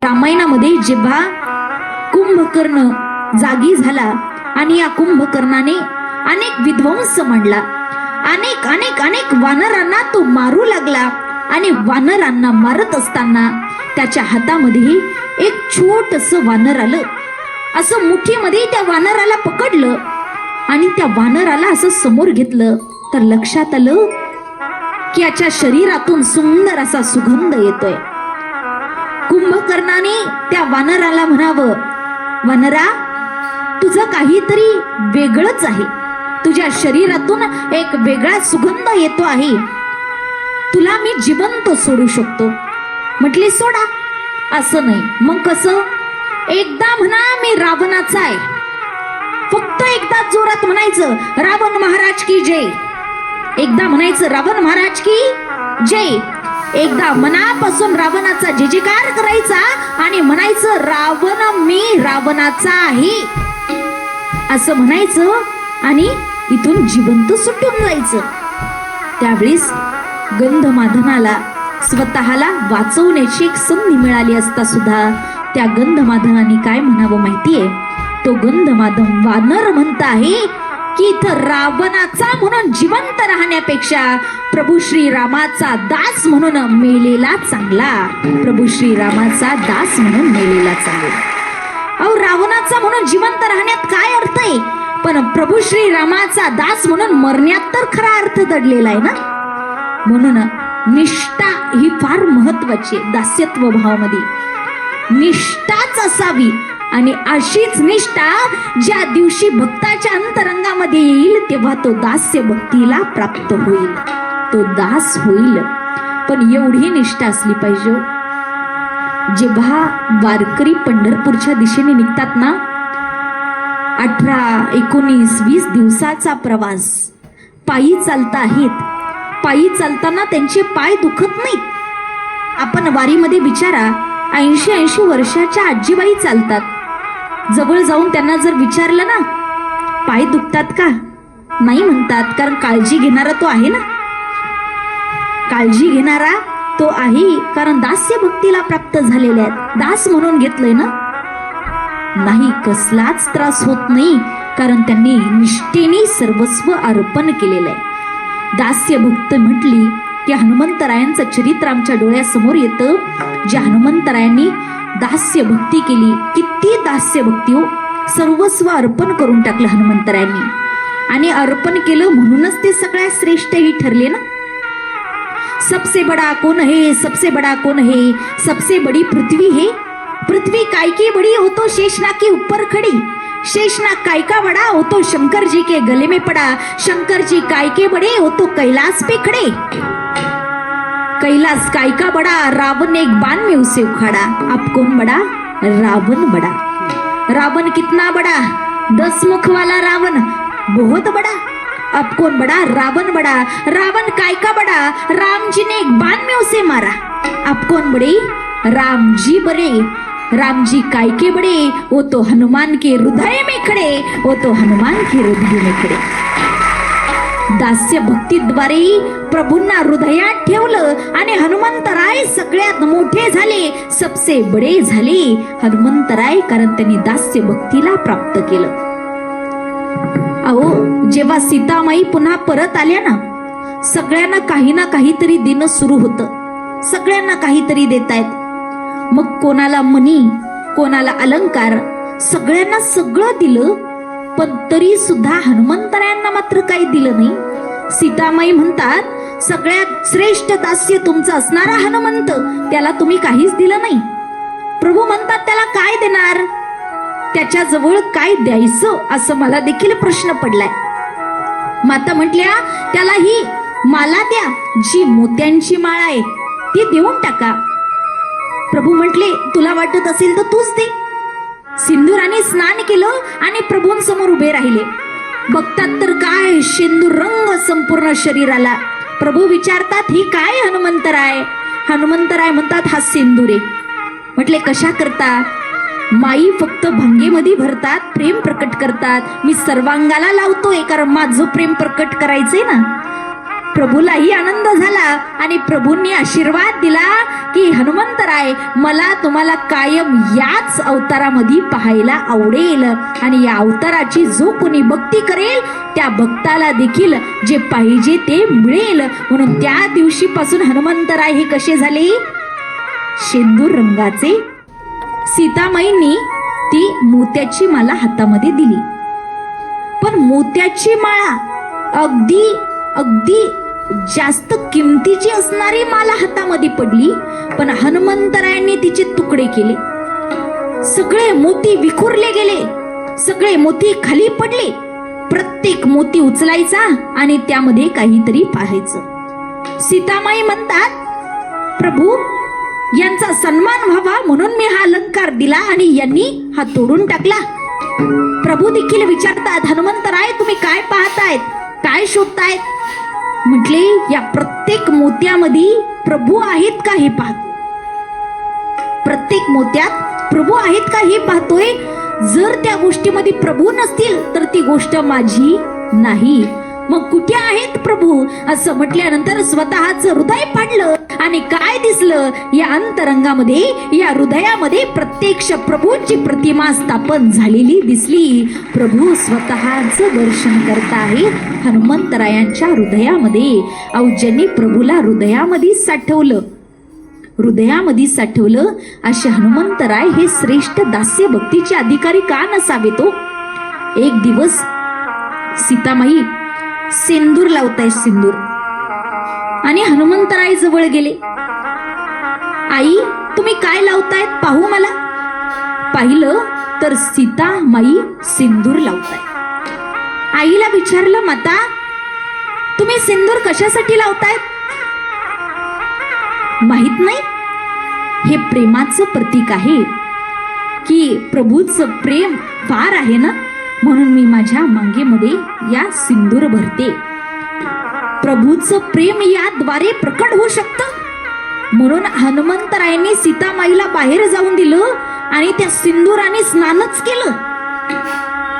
रामायणामध्ये जेव्हा कुंभकर्ण जागी झाला आणि या कुंभकर्णाने अनेक विध्वंस मांडला, अनेक अनेक अनेक वानरांना तो मारू लागला आणि वानरांना मारत असताना त्याच्या हातामध्ये एक छोटस वानर आलं. असं मुठीमध्ये त्या वानराला पकडलं आणि त्या वानराला असं समोर घेतलं तर लक्षात आलं की याच्या शरीरातून सुंदर असा सुगंध येतोय. कुंभकर्णाने त्या वानराला म्हणावं, वानरा, तुझं काहीतरी वेगळंच आहे, तुझ्या शरीरातून एक वेगळा सुगंध येतो आहे, तुला मी जिवंत सोडू शकतो. म्हटले सोडा. असं नाही. मग कसं? एकदा म्हणा मी रावणाचा आहे, फक्त एकदा जोरात म्हणायचं रावण महाराज की जय. एकदा म्हणायचं रावण महाराज की जय. एकदा मनापासून रावणाचा जय जयकार करायचा आणि म्हणायचं रावण मी रावणाचा आहे असं म्हणायचं आणि इथून जिवंत सुटून जायचं. त्यावेळेस गंधमादनाला स्वतःला वाचवण्याची एक संधी मिळाली असता सुद्धा त्या गंधमादनाने काय म्हणावं माहितीये? तो गंधमादन वानर म्हणत आहे की इथं रावणाचा म्हणून जिवंत राहण्यापेक्षा प्रभू श्री रामाचा दास म्हणून मेलेला चांगला. प्रभू श्री रामाचा दास म्हणून मेलेला चांगला. अहो, रावणाचा म्हणून जिवंत राहण्यात काय अर्थ आहे? पण प्रभू श्री रामाचा दास म्हणून मरण्यात तर खरा अर्थ दडलेला आहे ना. म्हणून निष्ठा ही फार महत्वाची आहे. दास्यत्व भावामध्ये निष्ठाच असावी आणि अशीच निष्ठा ज्या दिवशी भक्ताच्या अंतरंगामध्ये येईल तेव्हा तो दास्य भक्तीला प्राप्त होईल, तो दास होईल. पण एवढी निष्ठा असली पाहिजे. जेव्हा वारकरी पंढरपूरच्या दिशेने निघतात ना, 18, 19, 20 दिवसाचा प्रवास पायी चालता आहेत. पायी चालताना त्यांचे पाय दुखत नाहीत. आपण वारीमध्ये विचारा, 80-80 वर्षाच्या आजीबाई चालतात. जवळ जाऊन त्यांना जर विचारलं ना पाय दुखतात का, नाही म्हणतात, कारण काळजी घेणारा तो आहे ना. काळजी घेणारा तो आहे, कारण दास्य भक्तीला प्राप्त झालेले आहेत, दास म्हणून घेतलंय ना. नाही, कसलाच त्रास होत नाही, कारण त्यांनी निष्ठेने सर्वस्व अर्पण केलेलं आहे. दास्य भक्त म्हटली की हनुमंतरायांचं चरित्र आमच्या डोळ्यासमोर येतं. ज्या हनुमंतरायांनी दास्य भक्ती केली, किती दास्य भक्ती हो, सर्वस्व अर्पण करून टाकलं हनुमंतरायांनी. आणि अर्पण केलं म्हणूनच ते सगळ्यात श्रेष्ठही ठरले ना. सबसे बडा कौन है, सबसे बडा कौन है, सबसे बड़ी पृथ्वी है, पृथ्वी काय की बड़ी हो तो शेषनाग के ऊपर खड़ी, शेषनाग काय का बड़ा हो तो शंकर जी के गले में पड़ा, शंकर जी काय के बड़े हो तो कैलाश पे खड़े, कैलाश काय का बड़ा, रावण ने एक बाण में उसे उखाड़ा, अब कौन बड़ा? रावण बड़ा. रावण कितना बड़ा? 10 मुख वाला रावण बहुत बड़ा. अब कौन बड़ा? रावण बड़ा. रावण काय का बड़ा? राम जी ने एक बाण में उसे मारा. अब कौन बड़े? राम जी बड़े. राम जी काय के बड़े? वो तो हनुमान के हृदय में खड़े, वो तो हनुमान के हृदय में खड़े. दास्य भक्तीद्वारे प्रभूंना हृदयात ठेवलं आणि हनुमंतराय सगळ्यात मोठे झाले, सबसे बडे झाले हनुमंतराय, कारण त्यांनी दास्य भक्तीला प्राप्त केलं. अहो, जेव्हा सीतामाई पुन्हा परत आल्या ना, सगळ्यांना काही ना काहीतरी देणं सुरू होतं. सगळ्यांना काहीतरी देतायत. मग कोणाला मणी, कोणाला अलंकार, सगळ्यांना सगळं दिलं. पण तरी सुद्धा हनुमंतरायांना मात्र काही दिलं नाही. सीतामाई म्हणतात सगळ्यात श्रेष्ठ दास्य तुमचा असणारा हनुमंत, त्याला तुम्ही काहीच दिलं नाही. प्रभू म्हणतात त्याला काय देणार, त्याच्याजवळ काय द्यायचं, असं मला देखील प्रश्न पडलाय. माता म्हटल्या त्याला ही माला द्या, जी मोत्यांची माळ आहे ती देऊन टाका. प्रभू म्हटले तुला वाटत असेल तर तूच दे. सिंदुराने स्नान केलं आणि प्रभूंसमोर उभे राहिले. बघतात तर काय सिंदूर रंग संपूर्ण शरीराला. प्रभू विचारतात ही काय हनुमंतराय? हनुमंतराय म्हणतात हा सिंदूर आहे. म्हटले कशा करता? माई फक्त भंगेमध्ये भरतात, प्रेम प्रकट करतात. मी सर्वांगाला लावतोय, कारण माझं प्रेम प्रकट करायचंय ना. प्रभूलाही आनंद झाला आणि प्रभूंनी आशीर्वाद दिला की हनुमंतराय, मला तुम्हाला कायम याच अवतारामध्ये पाहायला आवडेल आणि या अवताराची जो कोणी भक्ती करेल त्या भक्ताला देखील जे पाहिजे ते मिळेल. म्हणून त्या दिवशीपासून हनुमंतराय हे कसे झाले? शेंदूर रंगाचे. सीतामाईंनी ती मोत्याची माला हातामध्ये दिली, पण मोत्याची माळा अगदी अगदी जास्त किमतीची असणारी माला हातामध्ये पडली, पण हनुमंतरायांनी तिचे तुकडे केले. सगळे मोती विखुरले गेले, सगळे मोती खाली पडले. प्रत्येक मोती उचलायचा आणि त्यामध्ये काहीतरी पाहायचं. सीतामाई म्हणतात, प्रभू यांचा सन्मान व्हावा म्हणून मी हा अलंकार दिला आणि यांनी हा तोडून टाकला. प्रभू देखील विचारतात, हनुमंतराय तुम्ही काय पाहतायत, काय शोधतायत? म्हटले, या प्रत्येक मोत्यामध्ये प्रभू आहेत का हे पाहतो. प्रत्येक मोत्यात प्रभू आहेत का हे पाहतोय. जर त्या गोष्टीमध्ये प्रभू नसतील तर ती गोष्ट माझी नाही. मग कुठे आहेत प्रभू असं म्हटल्यानंतर स्वतःच हृदय पाडलं आणि काय दिसलं? या अंतरंगामध्ये, या हृदयामध्ये प्रत्यक्ष प्रभूंची प्रतिमा स्थापन झालेली दिसली. प्रभू स्वतःच दर्शन करत आहे हनुमंतरायांच्या हृदयामध्ये. अहो, ज्यांनी प्रभूला हृदयामध्ये साठवलं असे हनुमंतराय हे श्रेष्ठ दास्य भक्तीचे अधिकारी का नसावे तो? एक दिवस सीतामाई सिंदूर लावताय, सिंदूर, आणि हनुमंतराय जवळ गेले. आई तुम्ही काय लावतायत, पाहू मला. पाहिलं तर सीतामाई सिंदूर लावताय. आईला विचारलं, माता तुम्ही सिंदूर कशासाठी लावतायत? माहित नाही. हे प्रेमाचं प्रतीक आहे की प्रभूचं प्रेम फार आहे ना, म्हणून मी माझ्या मांगेमध्ये या सिंदूर भरते. प्रभूचं प्रेम याद्वारे प्रकट होऊ शकतं म्हणून हनुमंतरायांनी सीतामाईला बाहेर जाऊन दिलं आणि त्या सिंदूराने स्नानच केलं.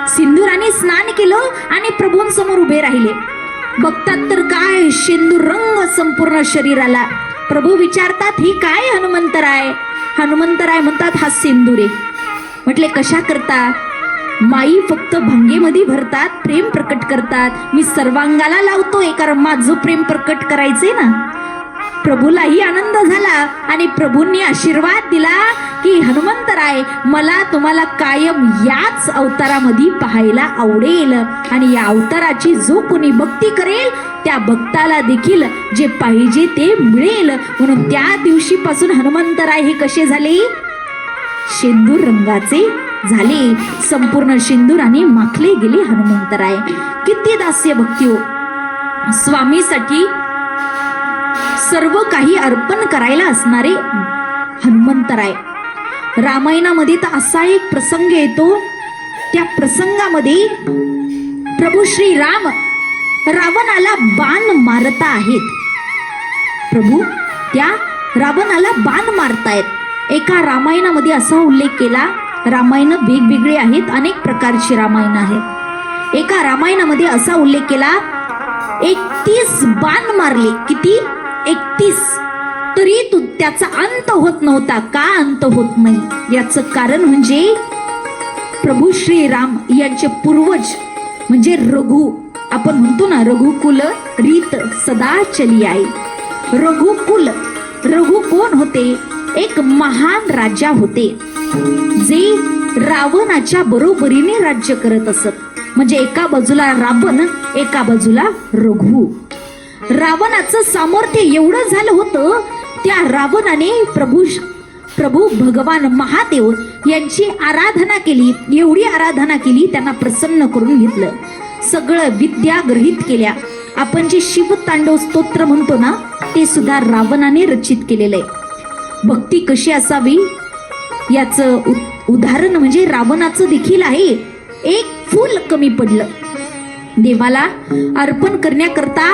सिंदूराने स्नान केलं आणि प्रभूंसमोर उभे राहिले. बघतात तर काय, सिंदूर रंग संपूर्ण शरीराला. प्रभू विचारतात, ही काय हनुमंतराय? हनुमंतराय म्हणतात, हा सिंदूर आहे. म्हटले, कशा करता? माई फक्त भंगेमध्ये भरतात, प्रेम प्रकट करतात. मी सर्वांगाला लावतोय कारण माझं प्रेम प्रकट करायचंय ना. प्रभूलाही आनंद झाला आणि प्रभूंनी आशीर्वाद दिला की हनुमंतराय, मला तुम्हाला कायम याच अवतारामध्ये पाहायला आवडेल आणि या अवताराची जो कोणी भक्ती करेल त्या भक्ताला देखील जे पाहिजे ते मिळेल. म्हणून त्या दिवशीपासून हनुमंतराय हे कसे झाले? शेंदूर रंगाचे झाले. संपूर्ण सिंदूराने माखले गेले हनुमंतराय. किती दास्य भक्ती हो! स्वामीसाठी सर्व काही अर्पण करायला असणारे हनुमंतराय. रामायणामध्ये तर असा एक प्रसंग येतो, त्या प्रसंगामध्ये प्रभू श्री राम रावणाला बाण मारता आहेत. प्रभू त्या रावणाला बाण मारतायत. एका रामायणामध्ये असा उल्लेख केला, रामायण वेगवेगळे आहेत, अनेक प्रकारची रामायण आहेत. एका रामायणामध्ये असा उल्लेख केला, 31 बाण मारले. किती? 31. तरी त्याचा अंत होत नव्हता. का अंत होत नाही? याचं कारण म्हणजे प्रभू श्री राम यांचे पूर्वज म्हणजे रघु, आपण म्हणतो ना, रघुकुल रीत सदा चली आई. रघुकुल, रघु कोण होते? एक महान राजा होते जे रावणाच्या बरोबरीने राज्य करत असत. म्हणजे एका बाजूला रावण, एका बाजूला रघु. रावणाचं सामर्थ्य एवढं झालं होतं, त्या रावणाने प्रभू भगवान महादेव यांची आराधना केली. एवढी आराधना केली, त्यांना प्रसन्न करून घेतलं. सगळं विद्या ग्रहित केल्या. आपण जे शिवतांडव स्तोत्र म्हणतो ना, ते सुद्धा रावणाने रचित केलेलं आहे. भक्ती कशी असावी याचं उदाहरण म्हणजे रावणाचं देखील आहे. एक फूल कमी पडलं, देवाला अर्पण करण्याकरता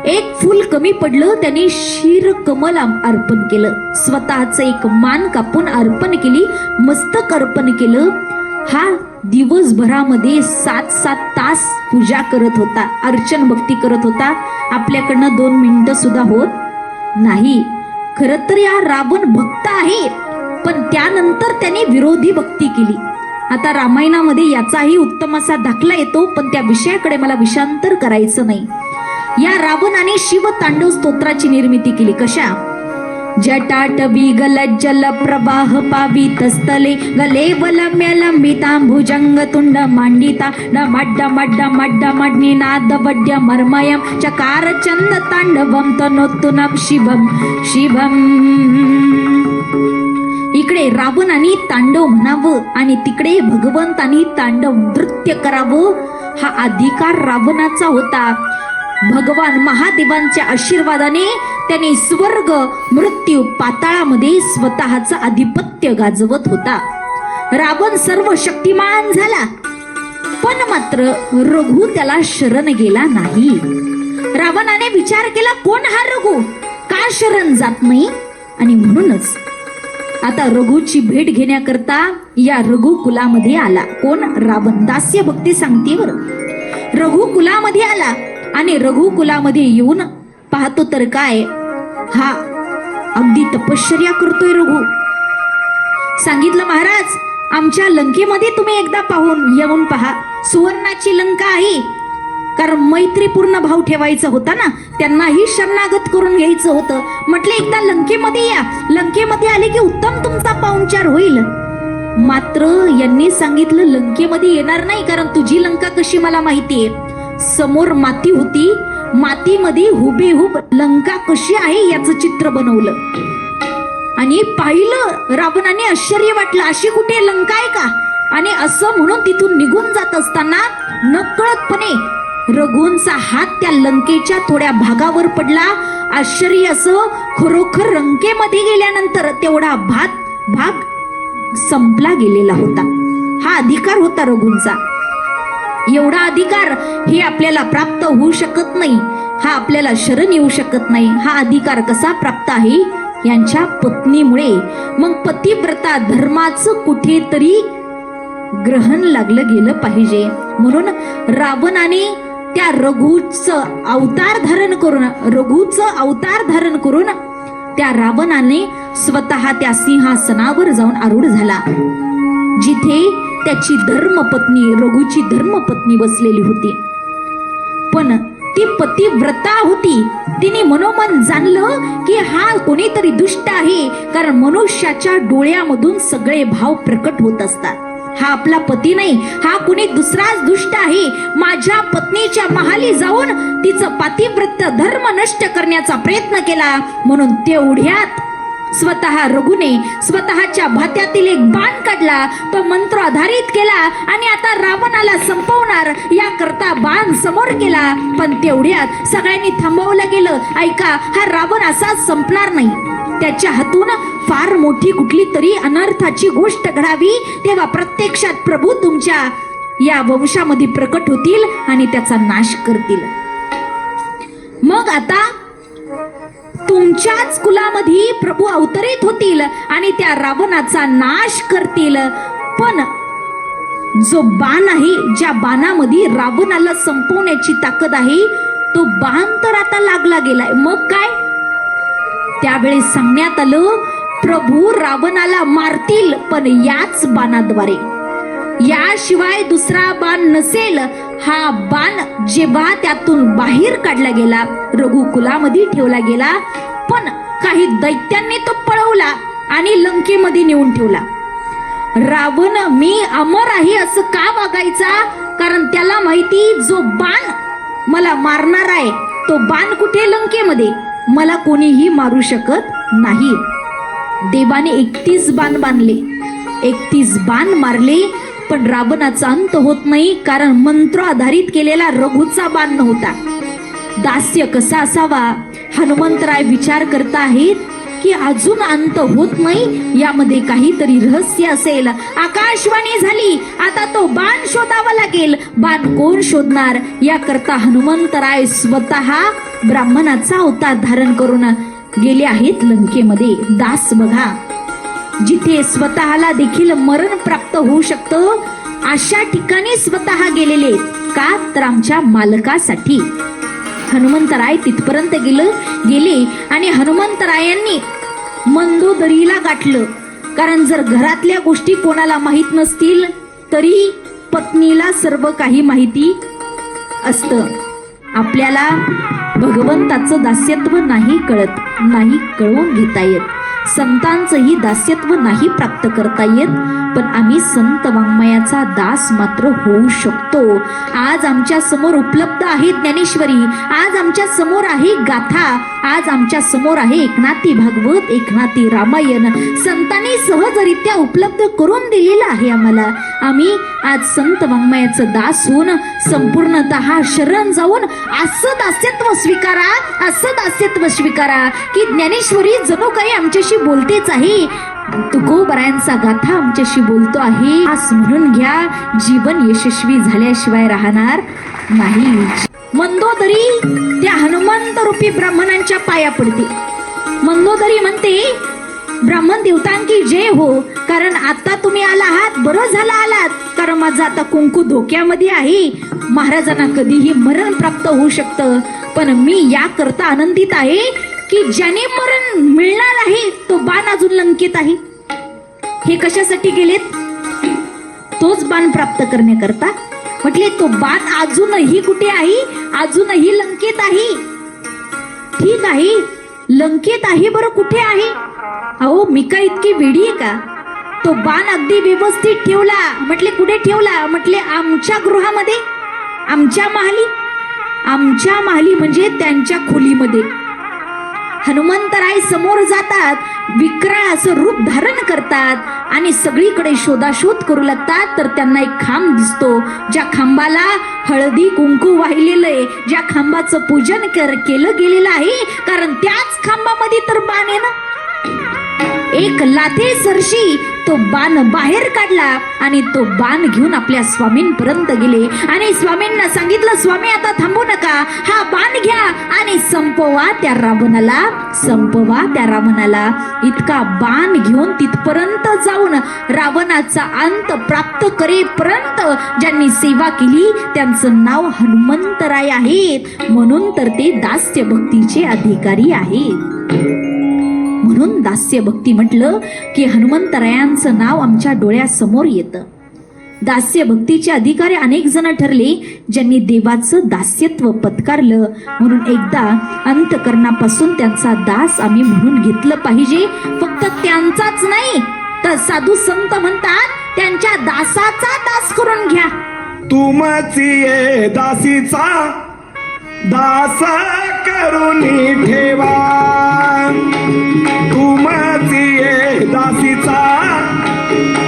एक फूल कमी पडलं, त्याने क्षीरकमल अर्पण केलं. स्वतःच एक मान कापून अर्पण केली, मस्तक अर्पण केलं. हा दिवसभरामध्ये 7-7 तास पूजा करत होता, अर्चन भक्ती करत होता. आपल्याकडनं 2 मिनिटं सुद्धा होत नाही. खरं तर या रावण भक्त आहे, पण त्यानंतर त्याने विरोधी भक्ती केली. आता रामायणामध्ये याचाही उत्तम असा दाखला येतो, पण त्या विषयाकडे मला विषयांतर करायचं नाही. या रावणाने शिव तांडव स्तोत्राची निर्मिती केली. कशा? जटाटवी गलज्जल प्रवाह पावितस्थले गले वलम्यलंबितांभुजंग तुंड मांडिता डमड्ड मड्ड मड्ड मड्निनाद वड्य मर्मयं चकार चंद तांडवं तनोत्तुनं शिवं शिवं. इकडे रावणाने तांडव म्हणावं आणि तिकडे भगवंतानी तांडव नृत्य करावं, हा अधिकार रावणाचा होता. भगवान महादेवांच्या आशीर्वादाने त्याने स्वर्ग, मृत्यू, पाताळामध्ये स्वतःचं आधिपत्य गाजवत होता. रावण सर्व शक्तिमान झाला, पण मात्र रघु त्याला शरण गेला नाही. रावणाने विचार केला, कोण हा रघु, का शरण जात नाही? आणि म्हणूनच आता रघुची भेट घेण्याकरता या रघु कुलामध्ये आला. कोण? रावण. दास्य भक्ती सांगते बरं. रघु कुलामध्ये आला आणि रघु कुलामध्ये येऊन पाहतो तर काय, हा अगदी तपश्चर्या करतोय रघु. सांगितलं, महाराज आमच्या लंकेमध्ये तुम्ही एकदा येऊन पहा. सुवर्णाची लंका आहे, कारण मैत्रीपूर्ण भाव ठेवायचा होता ना, त्यांनाही शरणागत करून घ्यायचं होतं. म्हटलं एकदा लंकेमध्ये या, लंकेमध्ये आले की उत्तम तुमचा पाहुणचार होईल. मात्र यांनी सांगितलं लंकेमध्ये येणार नाही, कारण तुझी लंका कशी मला माहितीये. समोर माती होती, मातीमध्ये हुबेहूब लंका कशी आहे याचं चित्र बनवलं आणि पाहिलं. रावणाने आश्चर्य वाटलं, अशी कुठे लंका आहे का? आणि असं म्हणून तिथून निघून जात असताना नकळतपणे रघुंचा हात त्या लंकेच्या थोड्या भागावर पडला. आश्चर्य असं, खरोखर लंकेमध्ये गेल्यानंतर तेवढा भाग संपला गेलेला होता. हा अधिकार होता रघुंचा. एवढा अधिकार हे आपल्याला प्राप्त होऊ शकत नाही, हा आपल्याला शरण येऊ शकत नाही. हा अधिकार कसा प्राप्त आहे? यांच्या पत्नीमुळे. मग पतिव्रता धर्माचं कुठेतरी ग्रहण लागलं गेलं पाहिजे. म्हणून रावणाने त्या रघुचं अवतार धारण करून त्या रावणाने स्वतः त्या सिंहासनावर जाऊन आरूढ झाला, जिथे त्याची धर्मपत्नी, रघुची धर्मपत्नी बसलेली होती. पण ती पतिव्रता होती. तिने मनोमन जाणलं की हा कोणीतरी दुष्ट आहे, कारण मनुष्याच्या डोळ्यामधून सगळे भाव प्रकट होत असतात. हा आपला पती नाही, हा कुणी दुसराच दुष्ट आहे. माझ्या पत्नीच्या महाली जाऊन तिचं पातिव्रत्य धर्म नष्ट करण्याचा प्रयत्न केला. म्हणून तेवढ्यात स्वतः रघुने स्वतःच्या भात्यातील एक बाण काढला, तो मंत्र आधारित केला आणि आता रावणाला संपवणार याकरता बाण समोर केला. पण तेवढ्यात सगळ्यांनी थांबवलं गेलं. ऐका, हा रावण असाच संपणार नाही. त्याच्या हातून फार मोठी कुठली तरी अनर्थाची गोष्ट घडावी, तेव्हा प्रत्यक्षात प्रभू तुमच्या या वंशामध्ये प्रकट होतील आणि त्याचा नाश करतील. मग आता तुमच्याच कुलामध्ये प्रभू अवतरित होतील आणि त्या रावणाचा नाश करतील. पण जो बाण आहे, ज्या बाणामध्ये रावणाला संपवण्याची ताकद आहे, तो बाण तर आता लागला गेलाय. मग काय? त्यावेळेस सांगण्यात आलं, प्रभू रावणाला मारतील, पण याच बाणाद्वारे. याशिवाय दुसरा बाण नसेल. हा बाण जेव्हा त्यातून बाहेर काढला गेला, रघुकुलामध्ये ठेवला गेला, पण काही दैत्यांनी तो पळवला आणि लंकेमध्ये नेऊन ठेवला. रावण मी अमर आहे असं का वागायचा? कारण त्याला माहिती, जो बाण मला मारणार आहे तो बाण कुठे? लंकेमध्ये. मला कोणीही मारू शकत नाही. देवाने 31 बाण बांधले, 31 बाण मारले, पण रावणाचा अंत होत नाही, कारण मंत्र आधारित केलेला रघुचा बाण नव्हता. दास्य कसा असावा? हनुमंतराय विचार करता आहेत की अजून अंत होत नाही, यामध्ये काहीतरी रहस्य असेल. आकाशवाणी झाली, आता तो बाण शोधावा लागेल. बाण कोण शोधणार? याकरता हनुमंतराय स्वतः ब्राह्मणाचा अवतार धारण करून गेले आहेत लंकेमध्ये. दास बघा, जिथे स्वतःला देखील मरण प्राप्त होऊ शकतं अशा ठिकाणी स्वतः गेलेले, का तर आमच्या मालकासाठी. हनुमंतराय तिथपर्यंत गेले आणि हनुमंतरायांनी मंदोदरीला गाठलं. कारण जर घरातल्या गोष्टी कोणाला माहित नसतील तरी पत्नीला सर्व काही माहिती असतं. आपल्याला भगवंताचं दास्यत्व नाही कळत, नाही कळवून घेता येत, संतांचंही दास्यत्व नाही प्राप्त करता येत, पण आम्ही संत वाङ्मयाचा दास मात्र होऊ शकतो. आज आमच्या समोर उपलब्ध आहे ज्ञानेश्वरी, आज आमच्या समोर आहे गाथा, आज आमच्या समोर आहे एकनाथी भागवत, एकनाथी रामायण, संतांनी सहजरित्या उपलब्ध करून दिलेलं आहे आम्हाला. आम्ही आज संत वाङ्मयाचं दास होऊन संपूर्णतः शरण जाऊन असं दास्यत्व स्वीकारा, असं दास्यत्व स्वीकारा की ज्ञानेश्वरी जणू काही आमच्याशी बोलतेच आहे. तुकोबरायांचा गाथा आमच्याशी बोलतो आहे. आज म्हणून घ्या, जीवन यशस्वी झाल्याशिवाय राहणार नाही. मंदोदरी त्या हनुमंत रूपी ब्राह्मणांच्या पाया पडते. मंदोदरी म्हणते, ब्राह्मण देवतांकी जय हो, कारण आता तुम्ही आला आहात, बरं झालं आलात, कारण माझं आता कुंकू धोक्यामध्ये आहे. महाराजांना कधीही मरण प्राप्त होऊ शकतं, पण मी या करता आनंदित आहे की ज्याने मरण मिळणार आहे तो बाण अजून लंकेत आहे. हे कशासाठी गेलेत? तोच बाण प्राप्त करण्याकरता. म्हटले तो बाण अजूनही कुठे आहे? अजूनही लंकेत आहे. ठीक आहे, लंकेत आहे, बरं कुठे आहे? अहो मी काय इतकी वेडी आहे का? तो बाण अगदी व्यवस्थित ठेवला. म्हटले कुठे ठेवला? म्हटले आमच्या गृहामध्ये, आमच्या महाली. आमच्या महाली म्हणजे त्यांच्या खोलीमध्ये. हनुमंतराय समोर जातात, विक्राळ असं रूप धारण करतात आणि सगळीकडे शोधाशोध करू लागतात. तर त्यांना एक खांब दिसतो, ज्या खांबाला हळदी कुंकू वाहिलेलं आहे, ज्या खांबाचं पूजन केलं गेलेलं आहे, कारण त्याच खांबामध्ये तर बाण आहे ना. एक लाथे सरशी तो बाण बाहेर काढला आणि तो बाण घेऊन आपल्या स्वामींपर्यंत गेले आणि स्वामींना सांगितलं, स्वामी आता थांबू नका, हा बाण घ्या आणि संपवा त्या रावणाला, संपवा त्या रावणाला. इतका बाण घेऊन तिथपर्यंत जाऊन रावणाचा अंत प्राप्त करेपर्यंत ज्यांनी सेवा केली त्यांचं नाव हनुमंतराय आहेत. म्हणून तर ते दास्य भक्तीचे अधिकारी आहेत. म्हणून दास्य भक्ती म्हटलं की हनुमंतरायांचं नाव आमच्या डोळ्यासमोर येतं. दास्य भक्तीचे अधिकारी अनेक जण ठरले ज्यांनी देवाचं दास्यत्व पत्कारलं. म्हणून एकदा अंतकरणापासून त्यांचा दास आम्ही म्हणून घेतलं पाहिजे. फक्त त्यांचाच नाही तर साधू संत म्हणतात त्यांच्या दासाचा दास करून घ्या. तुमची दासीचा दास करून ठेवा, तुमची दासीचा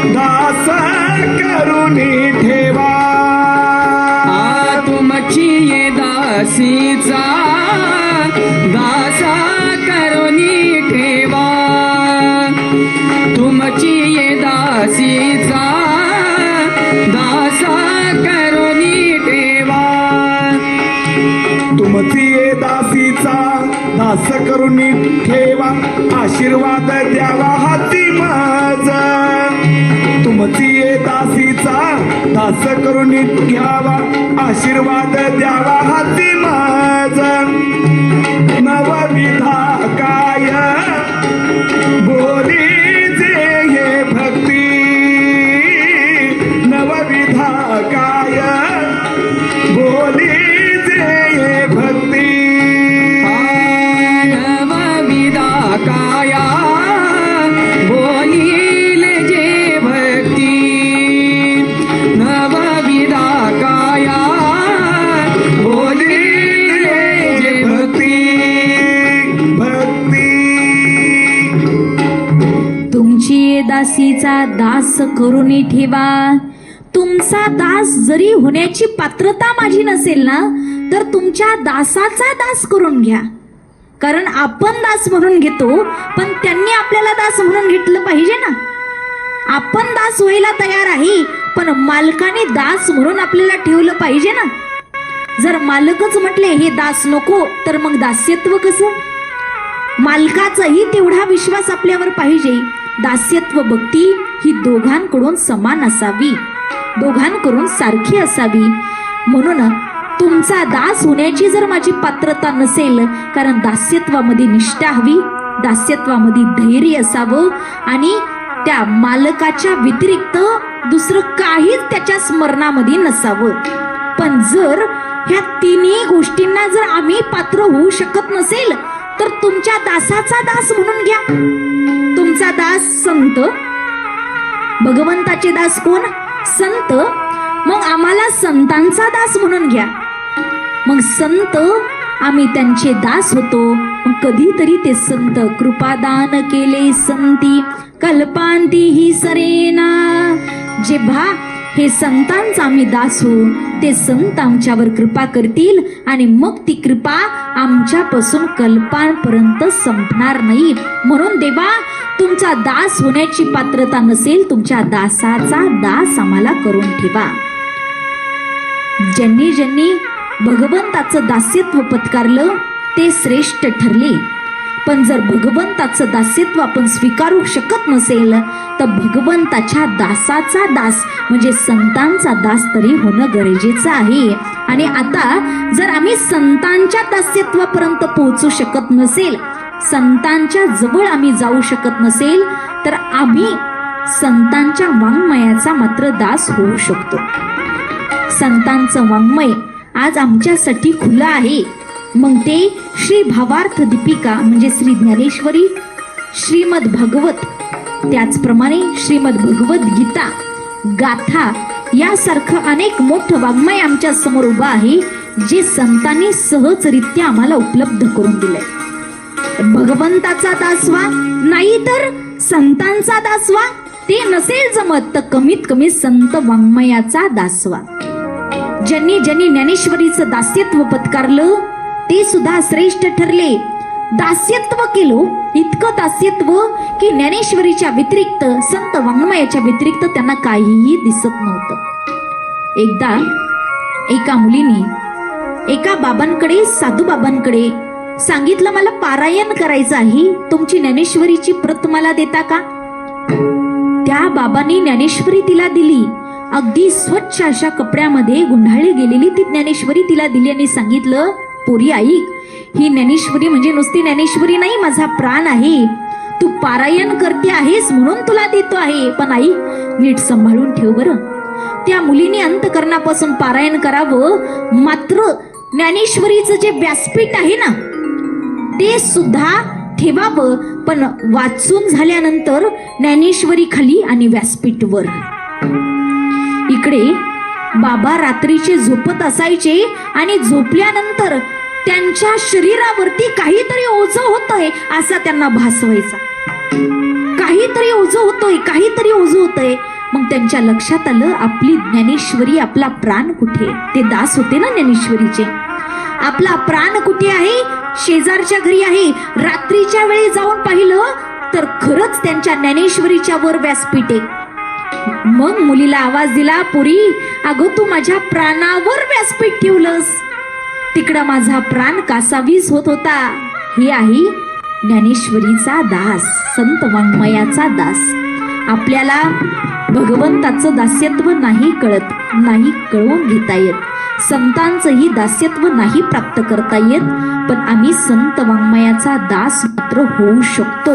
दास करून ठेवा. तुमची दासीचा दास करून ठेवा, तुमची दासीचा दास करून ठेवा. तुमची दासीचा दास करून ठेवा, आशीर्वाद द्यावा हाती माझा. तुमची दासीचा दास करून घ्यावा, आशीर्वाद द्यावा हाती माझा. नवविधा काय बोली जे हे भक्ती, नवविधा काय बोली जे भक्ती. नवविधा काया बोलील जे भक्ती, नवविधा काया बोलील जे भक्ती. भक्ती तुमची दासीचा दास करून ठेवा. तुमचा दास जरी होण्याची पात्रता माझी नसेल ना तर तुमच्या दासाचा दास करून घ्या. कारण आपण दास म्हणून घेतो पण त्यांनी आपल्याला दास म्हणून घेतलं पाहिजे ना. आपण दास व्हायला तयार आहे पण मालकाने दास म्हणून आपल्याला ठेवलं पाहिजे ना. जर मालकच म्हटले हे दास नको तर मग दास्यत्व कसं? मालकाचाही तेवढा विश्वास आपल्यावर पाहिजे दास्यत्व भक्ती ही दोघांकडून समान असावी, दोघांकडून सारखी असावी. म्हणून तुमचा दास होण्याची जर माझी पात्रता नसेल, कारण दास्यत्वामध्ये निष्ठा हवी, दास्यत्वामध्ये धैर्य असावं आणि त्या मालकाच्या व्यतिरिक्त दुसरं काहीच त्याच्या स्मरणामध्ये नसावं. पण जर ह्या तिन्ही गोष्टींना जर आम्ही पात्र होऊ शकत नसेल, तर तुमच्या दासाचा दास म्हणून घ्या. तुमचा दास संत, भगवंताचे दास कोण? संत. मग आम्हाला संतांचा दास म्हणून घ्या. मग संत आम्ही त्यांचे दास होतो. मग कधीतरी ते संत कृपादान केले संती कल्पांती ही सरेना. जेव्हा हे संतांचा आम्ही दास हो, ते संत आमच्यावर कृपा करतील आणि मग ती कृपा आमच्यापासून कल्पांपर्यंत संपणार नाही. म्हणून देवा, तुमचा दास होण्याची पात्रता नसेल, तुमच्या दासाचा दास आम्हाला करून ठेवा. ज्यांनी ज्यांनी भगवंताचं दास्यत्व पत्कारलं ते श्रेष्ठ ठरले. पण जर भगवंताचं दास्यत्व आपण स्वीकारू शकत नसेल, तर भगवंताच्या दासाचा दास म्हणजे संतांचा दास तरी होणं गरजेचं आहे. आणि आता जर आम्ही संतांच्या दास्यत्वापर्यंत पोहोचू शकत नसेल, संतांच्या जवळ आम्ही जाऊ शकत नसेल, तर आम्ही संतांच्या वाङ्मयाचा मात्र दास होऊ शकतो. संतांचं वाङ्मय आज आमच्यासाठी खुलं आहे. मग ते श्री भावार्थ दीपिका म्हणजे श्री ज्ञानेश्वरी, श्रीमद भागवत, त्याचप्रमाणे श्रीमद भगवत गीता, गाथा यासारखं अनेक मोठं वाङ्मय आमच्या समोर उभं आहे, जे संतांनी सहजरित्या आम्हाला उपलब्ध करून दिलंय. भगवंताचा दास व्हा, नाही तर संतांचा दास व्हा. ते नसेल जमत तर कमीत कमी संत वाङ्मयाचा दास व्हा. ज्यांनी ज्यांनी ज्ञानेश्वरीचं दास्यत्व पत्कारलं ते सुद्धा श्रेष्ठ ठरले. दास्यत्व केलो, इतकं दास्यत्व की ज्ञानेश्वरीच्या व्यतिरिक्त, संत वाङ्मयाच्या व्यतिरिक्त त्यांना काहीही दिसत नव्हतं. एकदा एका मुलीने एका बाबांकडे, साधू बाबांकडे सांगितलं, मला पारायण करायचं आहे, तुमची ज्ञानेश्वरीची प्रत मला देता का? त्या बाबांनी ज्ञानेश्वरी तिला दिली. अगदी स्वच्छ अशा कपड्यामध्ये गुंढाळली गेलेली ती ज्ञानेश्वरी तिला दिली आणि सांगितलं, पोरी ऐक, ही ज्ञानेश्वरी म्हणजे नुसती ज्ञानेश्वरी नाही, माझा प्राण आहे. तू पारायण करते आहेस म्हणून तुला देतो आहे, पण आई नीट सांभाळून ठेव बरं. त्या मुलीने अंतकरणापासून पारायण करावं, मात्र ज्ञानेश्वरीचं जे व्यासपीठ आहे ना ते सुद्धा ठेवावं. पण वाचून झाल्यानंतर ज्ञानेश्वरी खाली आणि व्यासपीठ वर. इकडे बाबा रात्रीचे झोपत असायचे आणि झोपल्यानंतर त्यांच्या शरीरावरती काहीतरी ओझं होतंय असा त्यांना भास व्हायचा. काहीतरी ओझं होतोय, काहीतरी ओझं होतंय. मग त्यांच्या लक्षात आलं, आपली ज्ञानेश्वरी, आपला प्राण कुठे? ते दास होते ना ज्ञानेश्वरीचे. आपला प्राण कुठे आहे? शेजारच्या घरी आहे. रात्रीच्या वेळी जाऊन पाहिलं तर खरंच त्यांच्या ज्ञानेश्वरीच्या वर व्यासपीठ आहे. मग मुलीला आवाज दिला, पोरी अगं तू माझ्या प्राणावर व्यासपीठ ठेवलंस, तिकडं माझा प्राण कासावीस होत होता. हे आहे ज्ञानेश्वरीचा दास, संत वाङ्मयाचा दास. आपल्याला भगवंताचं दास्यत्व नाही कळत, नाही कळवून घेता येत, संतांचंही दास्यत्व नाही प्राप्त करता येत, पण आम्ही संत वाङ्मयाचा दास मात्र होऊ शकतो.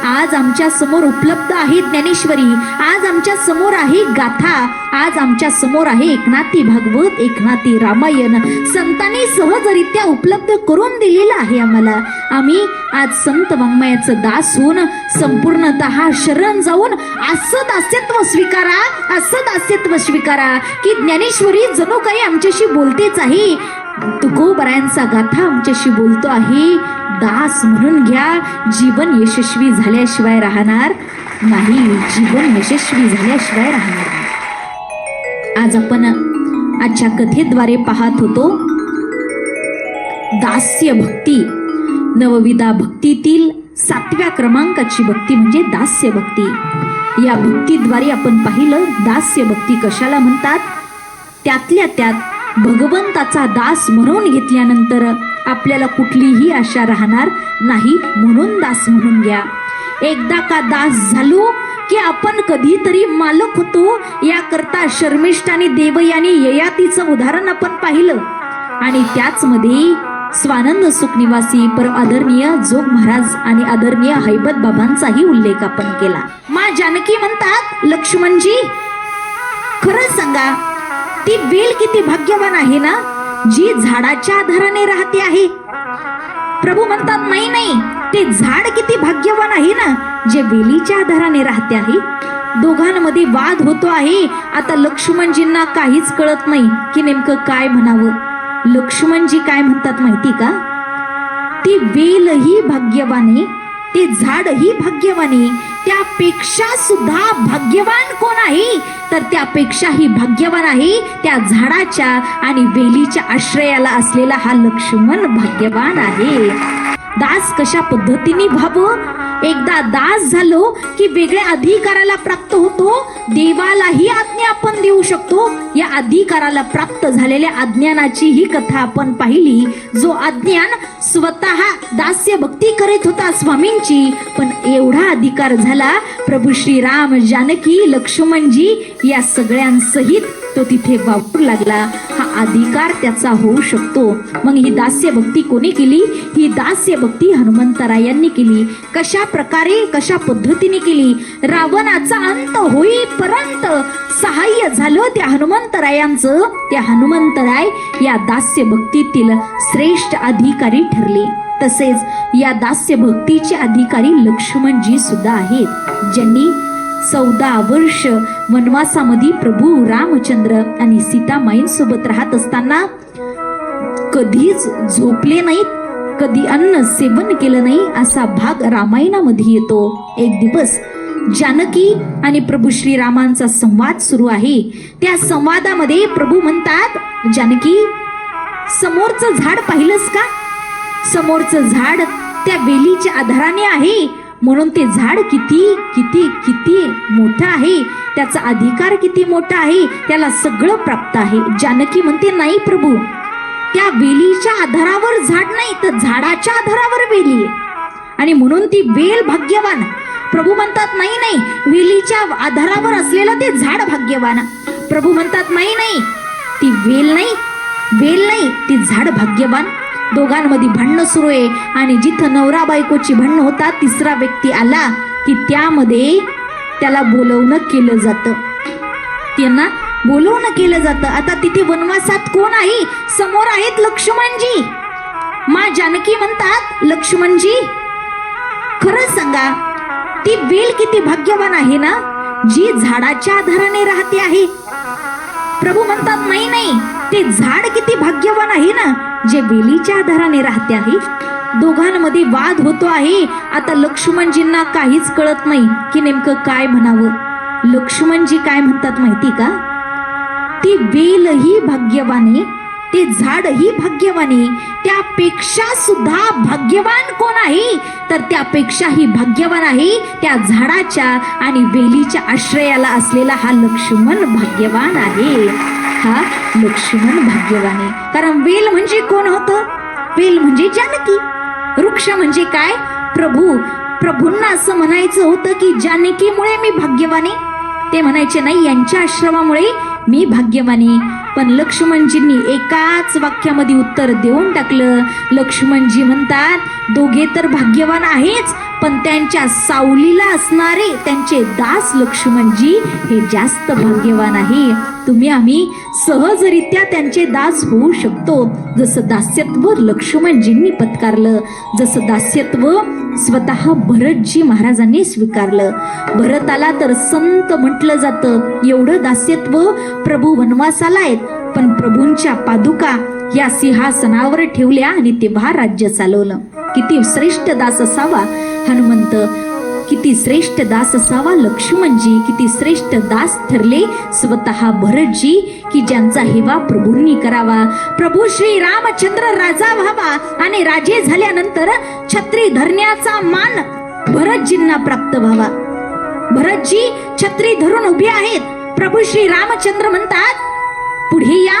आज आमच्या समोर उपलब्ध आहे ज्ञानेश्वरी, आज आमच्या समोर आहे गाथा, आज आमच्या समोर आहे एकनाथी भागवत, एकनाथी रामायण. संतांनी सहजरित्या उपलब्ध करून दिलेलं आहे आम्हाला. आम्ही आज संत वाङ्मयाचं दास होऊन संपूर्णतः शरण जाऊन असं दास्यत्व स्वीकारा, असं दास्यत्व स्वीकारा की ज्ञानेश्वरी जणू काही आमच्याशी बोलतेच आहे. तुकोबरायांचा गाथा आमच्याशी बोलतो आहे. दास म्हणून घ्या, जीवन यशस्वी झाल्याशिवाय राहणार नाही, जीवन यशस्वी झाल्याशिवाय राहणार नाही. आज आपण आजच्या कथेद्वारे पाहत होतो दास्य भक्ती. नवविधा भक्तीतील 7व्या क्रमांकाची भक्ती म्हणजे दास्य भक्ती. या भक्तीद्वारे आपण पाहिलं दास्य भक्ती कशाला म्हणतात. त्यातल्या त्यात भगवंताचा दास म्हणून घेतल्यानंतर आपल्याला कुठलीही आशा राहणार नाही, म्हणून दास म्हणून घ्या. एकदा का दास झालो की आपण कधीतरी मालक होतो, याकरता शर्मिष्ठ आणि देवयानी ययातीचं उदाहरण आपण पाहिलं. आणि त्याच मध्ये स्वानंद सुख निवासी परम आदरणीय जोग महाराज आणि आदरणीय हैबत बाबांचाही उल्लेख आपण केला. मा जानकी म्हणतात, लक्ष्मणजी खरं सांगा, ती वेल किती भाग्यवान आहे ना, जी झाडाच्या आधाराने राहते आहे. प्रभू म्हणतात, नाही नाही, ते झाड किती भाग्यवान आहे ना, जे वेलीच्या आधाराने राहते आहे. दोघांमध्ये वाद होतो आहे. आता लक्ष्मणजींना काहीच कळत नाही की नेमकं काय म्हणावं. लक्ष्मणजी काय म्हणतात माहिती का, ती वेलही भाग्यवाने, ते झाडही भाग्यवाने, त्यापेक्षा सुद्धा भाग्यवान कोण आहे, तर त्यापेक्षाही भाग्यवान आहे त्या झाडाच्या आणि वेलीच्या आश्रयाला असलेला हा लक्ष्मण भाग्यवान आहे. दास कशा पद्धतीने व्हावं, एकदा दास झालो की वेगळ्या अधिकाराला प्राप्त होतो. देवालाही आज्ञा आपण देऊ शकतो. या अधिकाराला प्राप्त झालेल्या अज्ञानाची ही कथा आपण पाहिली. जो अज्ञान स्वतः दास्य भक्ती करीत होता स्वामींची, पण एवढा अधिकार झाला प्रभू श्री राम, जानकी, लक्ष्मणजी या सगळ्यांसहित तो तिथे वापरू लागला. हा अधिकार त्याचा होऊ शकतो. मग ही दास्य भक्ती कोणी केली? ही दास्य भक्ती हनुमंतरायांनी केली. कशा प्रकारे, कशा पद्धतीने केली? रावणाचा अंत होईपर्यंत सहाय्य झालं त्या हनुमंतरायांचं. त्या हनुमंतराय या दास्य भक्तीतील श्रेष्ठ अधिकारी ठरले. तसेच या दास्य भक्तीचे अधिकारी लक्ष्मणजी सुद्धा आहेत, ज्यांनी 14 वर्ष वनवासामध्ये प्रभू रामचंद्र आणि सीतामाईंसोबत राहत असताना कधीच झोपले नाहीत, कधी अन्न सेवन केलं नाही, असा भाग रामायणामध्ये येतो. एक दिवस जानकी आणि प्रभू श्रीरामांचा संवाद सुरू आहे. त्या संवादामध्ये प्रभू म्हणतात, जानकी समोरचं झाड पाहिलंस का? समोरचं झाड त्या वेलीच्या आधाराने आहे, म्हणून ते झाड किती किती किती मोठं आहे, त्याचा अधिकार किती मोठा आहे, त्याला सगळं प्राप्त आहे. जानकी म्हणते, नाही प्रभू, त्या वेलीच्या आधारावर झाड नाही, तर झाडाच्या आधारावर वेली आहे, आणि म्हणून ती वेल भाग्यवान. प्रभू म्हणतात, नाही नाही, वेलीच्या आधारावर असलेलं ते झाड भाग्यवान. प्रभू म्हणतात, नाही नाही, ती वेल नाही, वेल नाही, ती झाड भाग्यवान. दोघांमध्ये भांडणं सुरू आहे. आणि जिथं नवरा बायकोची भांडणं होतात, तिसरा व्यक्ती आला की त्यामध्ये त्याला बोलवणं केलं जातं, त्यांना बोलवणं केलं जातं. आता तिथे वनवासात कोण आहे? समोर आहेत लक्ष्मणजी. मा जानकी म्हणतात, लक्ष्मणजी खरं सांगा, ती वेल किती भाग्यवान आहे ना, जी झाडाच्या आधाराने राहते आहे. प्रभू म्हणतात, नाही नाही, ते झाड किती भाग्यवान आहे ना, जे वेलीच्या आधाराने राहते आहे. दोघांमध्ये वाद होतो आहे. आता लक्ष्मणजींना काहीच कळत नाही की नेमकं काय म्हणावं. लक्ष्मणजी काय म्हणतात माहिती का, ती वेलही भाग्यवाने, ते झाडही भाग्यवाने, त्यापेक्षा सुद्धा भाग्यवान कोण आहे, तर त्यापेक्षाही भाग्यवान आहे त्या झाडाच्या आणि वेलीच्या आश्रयाला असलेला हा लक्ष्मण भाग्यवान आहे. हा लक्ष्मण भाग्यवान आहे. कारण वेल म्हणजे कोण होतं? वेल म्हणजे जानकी. वृक्ष म्हणजे काय? प्रभू. प्रभूंना असं म्हणायचं होतं की जानकीमुळे मी भाग्यवाने. ते म्हणायचे, नाही, यांच्या आश्रमामुळे मी भाग्यवाने. पण लक्ष्मणजींनी एकाच वाक्यामध्ये उत्तर देऊन टाकलं. लक्ष्मणजी म्हणतात, दोघे तर भाग्यवान आहेच, पण त्यांच्या सावलीला असणारे त्यांचे दास लक्ष्मणजी हे जास्त भाग्यवान आहे. तुम्ही आम्ही सहजरित्या त्यांचे दास होऊ शकतो. जसं दास्यत्व लक्ष्मणजींनी पत्कारलं, जसं दास्यत्व स्वतः भरतजी महाराजांनी स्वीकारलं. भरताला तर संत म्हटलं जातं. एवढं दास्यत्व. प्रभू वनवासाला आहेत, पण प्रभूंच्या पादुका या सिंहासनावर ठेवल्या आणि तेव्हा राज्य चालवलं. किती श्रेष्ठ दास असावा हनुमंत, किती श्रेष्ठ दास असावा लक्ष्मणजी, किती श्रेष्ठ दास ठरले स्वतः भरतजी, की ज्यांचा हेवा प्रभूंनी करावा. प्रभू श्री रामचंद्र राजा व्हावा आणि राजे झाल्यानंतर छत्री धरण्याचा मान भरतजींना प्राप्त व्हावा. भरतजी छत्री धरून उभे आहेत. प्रभू श्री रामचंद्र म्हणतात, पुढे या